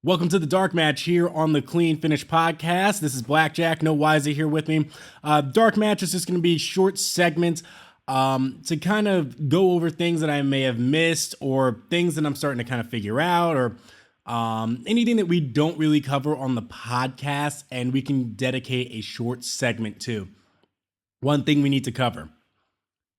Welcome to the Dark Match here on the Clean Finish podcast. This is Blackjack, no Wiser here with me. Dark Match is just going to be short segments to kind of go over things that I may have missed or things that I'm starting to kind of figure out or anything that we don't really cover on the podcast and we can dedicate a short segment to. One thing we need to cover,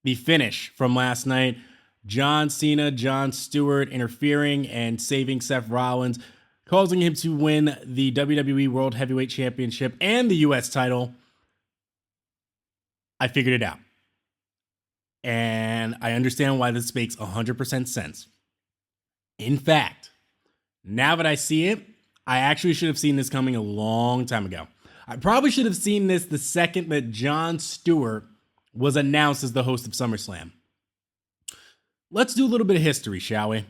the finish from last night, John Cena, Jon Stewart interfering and saving Seth Rollins, causing him to win the WWE World Heavyweight Championship and the U.S. title. I figured it out. And I understand why this makes 100% sense. In fact, now that I see it, I actually should have seen this coming a long time ago. I probably should have seen this the second that Jon Stewart was announced as the host of SummerSlam. Let's do a little bit of history, shall we?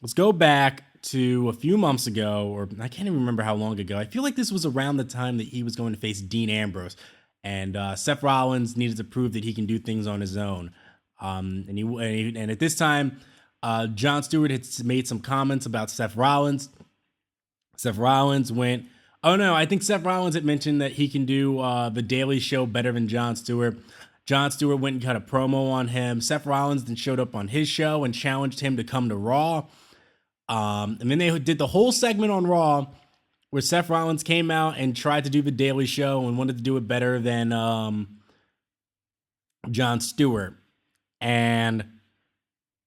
Let's go back to a few months ago, or I can't even remember how long ago. I feel like this was around the time that he was going to face Dean Ambrose, and Seth Rollins needed to prove that he can do things on his own. And at this time, Jon Stewart had made some comments about Seth Rollins. Seth Rollins went, oh no, I think Seth Rollins had mentioned that he can do the Daily Show better than Jon Stewart. Jon Stewart went and cut a promo on him. Seth Rollins then showed up on his show and challenged him to come to Raw. And then they did the whole segment on Raw where Seth Rollins came out and tried to do the Daily Show and wanted to do it better than Jon Stewart. And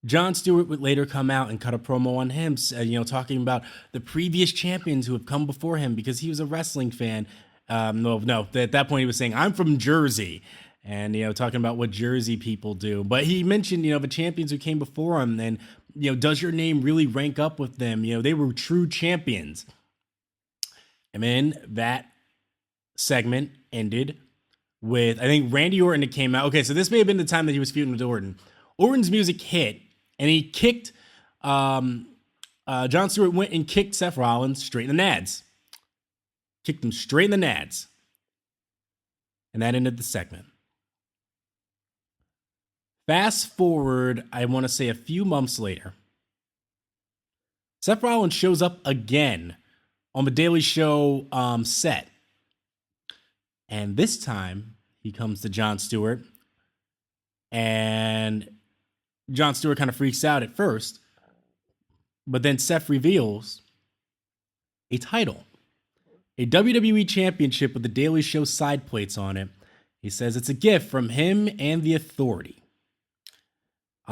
Jon Stewart would later come out and cut a promo on him, talking about the previous champions who have come before him because he was a wrestling fan. At that point he was saying, I'm from Jersey. And, talking about what Jersey people do. But he mentioned, the champions who came before him and, does your name really rank up with them? They were true champions. And then that segment ended with, I think, Randy Orton that came out. Okay, so this may have been the time that he was feuding with Orton. Orton's music hit, and he kicked, Jon Stewart went and kicked Seth Rollins straight in the nads. Kicked him straight in the nads. And that ended the segment. Fast forward, I want to say a few months later, Seth Rollins shows up again on the Daily Show set. And this time, he comes to Jon Stewart. And Jon Stewart kind of freaks out at first. But then Seth reveals a title. A WWE Championship with the Daily Show side plates on it. He says it's a gift from him and the Authority.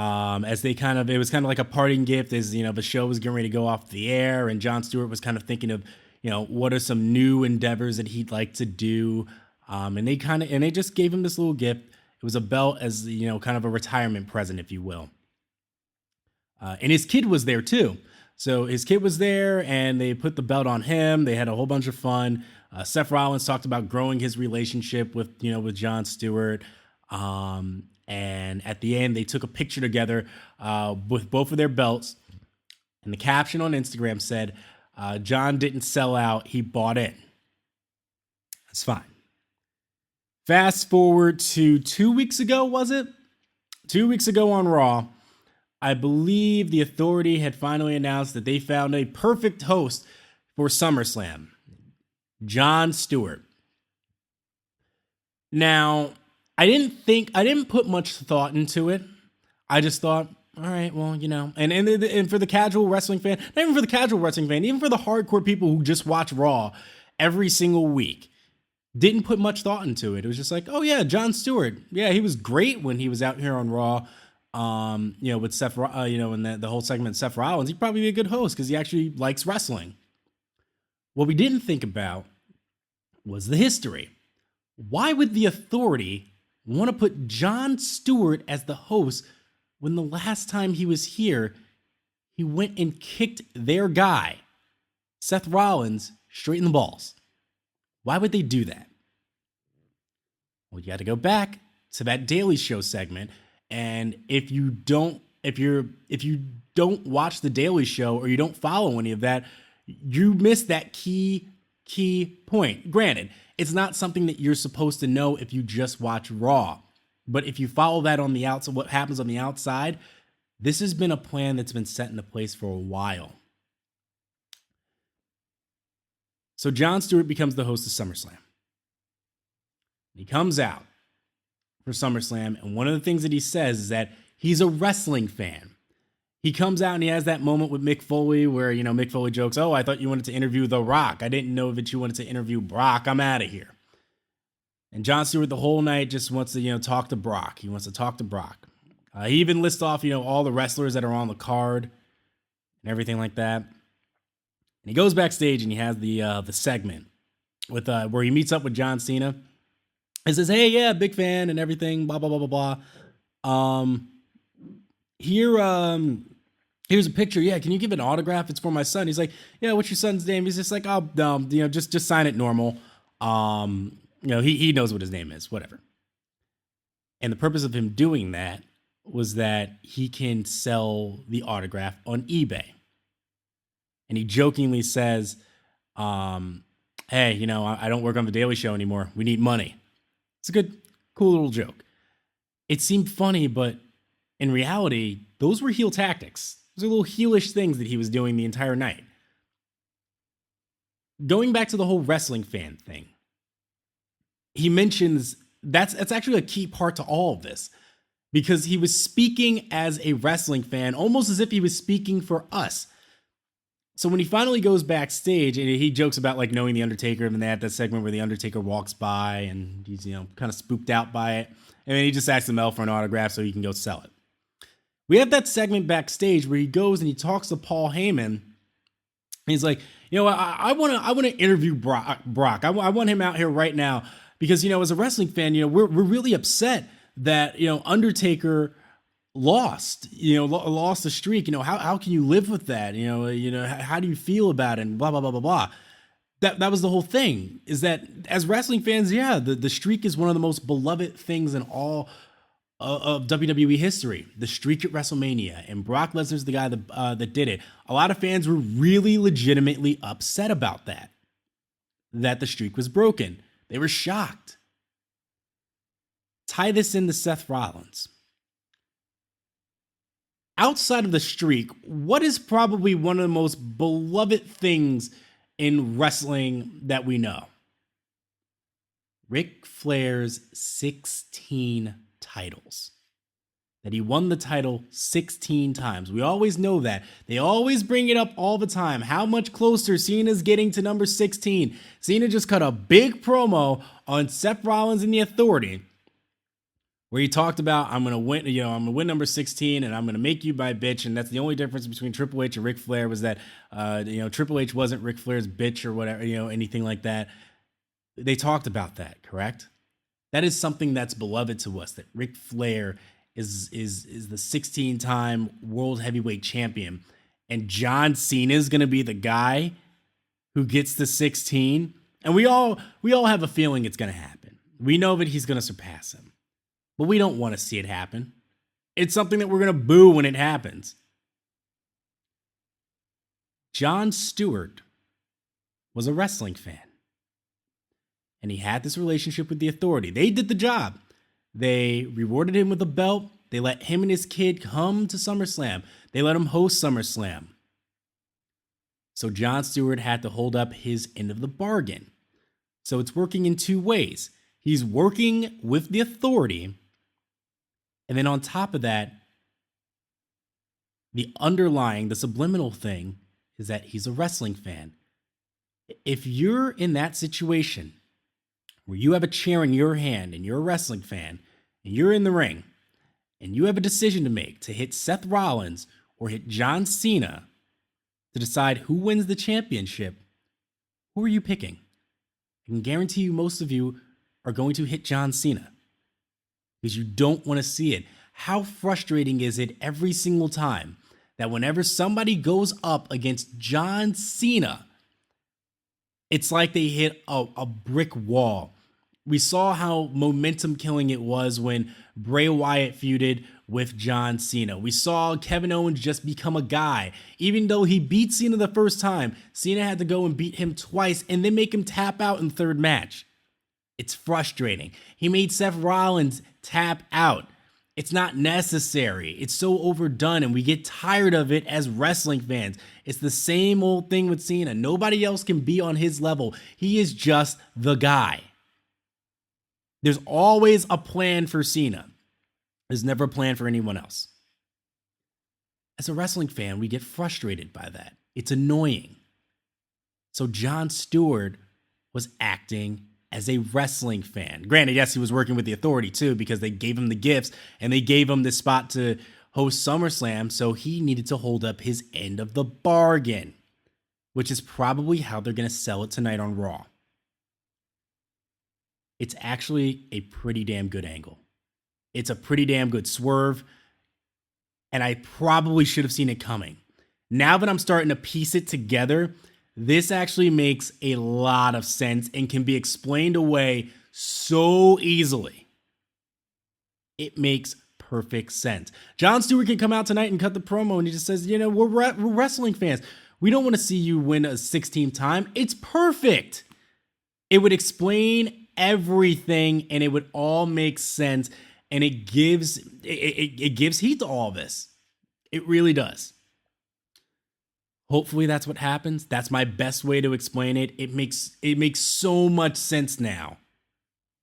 As they it was kind of like a parting gift as, the show was getting ready to go off the air and Jon Stewart was kind of thinking of, what are some new endeavors that he'd like to do. And they just gave him this little gift. It was a belt as, kind of a retirement present, if you will. And his kid was there too. So his kid was there and they put the belt on him. They had a whole bunch of fun. Seth Rollins talked about growing his relationship with Jon Stewart. And at the end, they took a picture together with both of their belts. And the caption on Instagram said, John didn't sell out, he bought in. That's fine. Fast forward to 2 weeks ago, was it? 2 weeks ago on Raw, I believe the Authority had finally announced that they found a perfect host for SummerSlam. Jon Stewart. Now, I didn't put much thought into it. I just thought, all right, well, and for the casual wrestling fan, not even for the casual wrestling fan, even for the hardcore people who just watch Raw every single week, didn't put much thought into it. It was just like, oh yeah, Jon Stewart. Yeah, he was great when he was out here on Raw, with Seth, in the whole segment, Seth Rollins. He'd probably be a good host because he actually likes wrestling. What we didn't think about was the history. Why would the Authority want to put Jon Stewart as the host when the last time he was here, he went and kicked their guy, Seth Rollins, straight in the balls? Why would they do that? Well, you got to go back to that Daily Show segment, and if you don't watch the Daily Show or you don't follow any of that, you miss that key point. Granted, it's not something that you're supposed to know if you just watch Raw. But if you follow that on the outside, what happens on the outside, this has been a plan that's been set into place for a while. So Jon Stewart becomes the host of SummerSlam. He comes out for SummerSlam, and one of the things that he says is that he's a wrestling fan. He comes out and he has that moment with Mick Foley where, Mick Foley jokes, "Oh, I thought you wanted to interview The Rock. I didn't know that you wanted to interview Brock. I'm out of here." And Jon Stewart the whole night just wants to, talk to Brock. He wants to talk to Brock. He even lists off, all the wrestlers that are on the card and everything like that. And he goes backstage and he has the segment with where he meets up with John Cena. He says, "Hey, yeah, big fan and everything, blah, blah, blah, blah, blah. Here's a picture. Yeah, can you give an autograph? It's for my son." He's like, "Yeah, what's your son's name?" He's just like, "Oh, just sign it normal." He knows what his name is, whatever. And the purpose of him doing that was that he can sell the autograph on eBay. And he jokingly says, "Hey, I don't work on the Daily Show anymore. We need money." It's a good, cool little joke. It seemed funny, but in reality, those were heel tactics. Those are little heelish things that he was doing the entire night. Going back to the whole wrestling fan thing, he mentions that's actually a key part to all of this, because he was speaking as a wrestling fan, almost as if he was speaking for us. So when he finally goes backstage and he jokes about knowing the Undertaker, and they have that segment where the Undertaker walks by and he's kind of spooked out by it, and then he just asks him out for an autograph so he can go sell it. We have that segment backstage where he goes and he talks to Paul Heyman. And he's like, I want to interview Brock. I want him out here right now because, as a wrestling fan, we're really upset that, Undertaker lost the streak. How can you live with that? How do you feel about it? And blah, blah, blah, blah, blah. That was the whole thing, is that as wrestling fans, the streak is one of the most beloved things in all of WWE history. The streak at WrestleMania, and Brock Lesnar's the guy that did it. A lot of fans were really legitimately upset about that the streak was broken. They were shocked. Tie this into Seth Rollins. Outside of the streak, what is probably one of the most beloved things in wrestling that we know? Ric Flair's 16 titles. That he won the title 16 times. We always know that. They always bring it up all the time. How much closer Cena's getting to number 16. Cena just cut a big promo on Seth Rollins and the Authority, where he talked about, I'm gonna win number 16, and I'm gonna make you my bitch. And that's the only difference between Triple H and Ric Flair, was that Triple H wasn't Ric Flair's bitch or whatever, anything like that. They talked about that, correct? That is something that's beloved to us, that Ric Flair is the 16-time world heavyweight champion, and John Cena is gonna be the guy who gets the 16. And we all have a feeling it's gonna happen. We know that he's gonna surpass him. But we don't want to see it happen. It's something that we're going to boo when it happens. Jon Stewart was a wrestling fan. And he had this relationship with the Authority. They did the job. They rewarded him with a belt. They let him and his kid come to SummerSlam. They let him host SummerSlam. So Jon Stewart had to hold up his end of the bargain. So it's working in two ways. He's working with the Authority. And then on top of that, the subliminal thing is that he's a wrestling fan. If you're in that situation where you have a chair in your hand and you're a wrestling fan and you're in the ring and you have a decision to make to hit Seth Rollins or hit John Cena to decide who wins the championship, who are you picking? I can guarantee you most of you are going to hit John Cena, because you don't want to see it. How frustrating is it every single time that whenever somebody goes up against John Cena, it's like they hit a brick wall. We saw how momentum killing it was when Bray Wyatt feuded with John Cena. We saw Kevin Owens just become a guy. Even though he beat Cena the first time, Cena had to go and beat him twice and then make him tap out in the third match. It's frustrating. He made Seth Rollins tap out. It's not necessary. It's so overdone, and we get tired of it as wrestling fans. It's the same old thing with Cena. Nobody else can be on his level. He is just the guy. There's always a plan for Cena. There's never a plan for anyone else. As a wrestling fan, we get frustrated by that. It's annoying. So Jon Stewart was acting as a wrestling fan. Granted, yes, he was working with the Authority too, because they gave him the gifts and they gave him this spot to host SummerSlam, so he needed to hold up his end of the bargain, which is probably how they're going to sell it tonight on Raw. It's actually a pretty damn good angle. It's a pretty damn good swerve, and I probably should have seen it coming. Now that I'm starting to piece it together, this actually makes a lot of sense and can be explained away so easily. It makes perfect sense. Jon Stewart can come out tonight and cut the promo, and he just says, we're wrestling fans. We don't want to see you win a 16th time. It's perfect. It would explain everything, and it would all make sense, and it gives heat to all this. It really does. Hopefully that's what happens. That's my best way to explain it. It makes so much sense now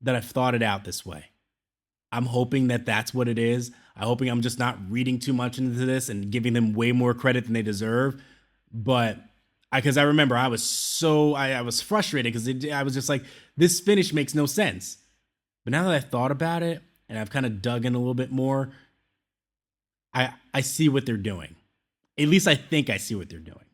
that I've thought it out this way. I'm hoping that that's what it is. I'm hoping I'm just not reading too much into this and giving them way more credit than they deserve. But because I remember I was frustrated because I was just like, this finish makes no sense. But now that I've thought about it and I've kind of dug in a little bit more, I see what they're doing. At least I think I see what they're doing.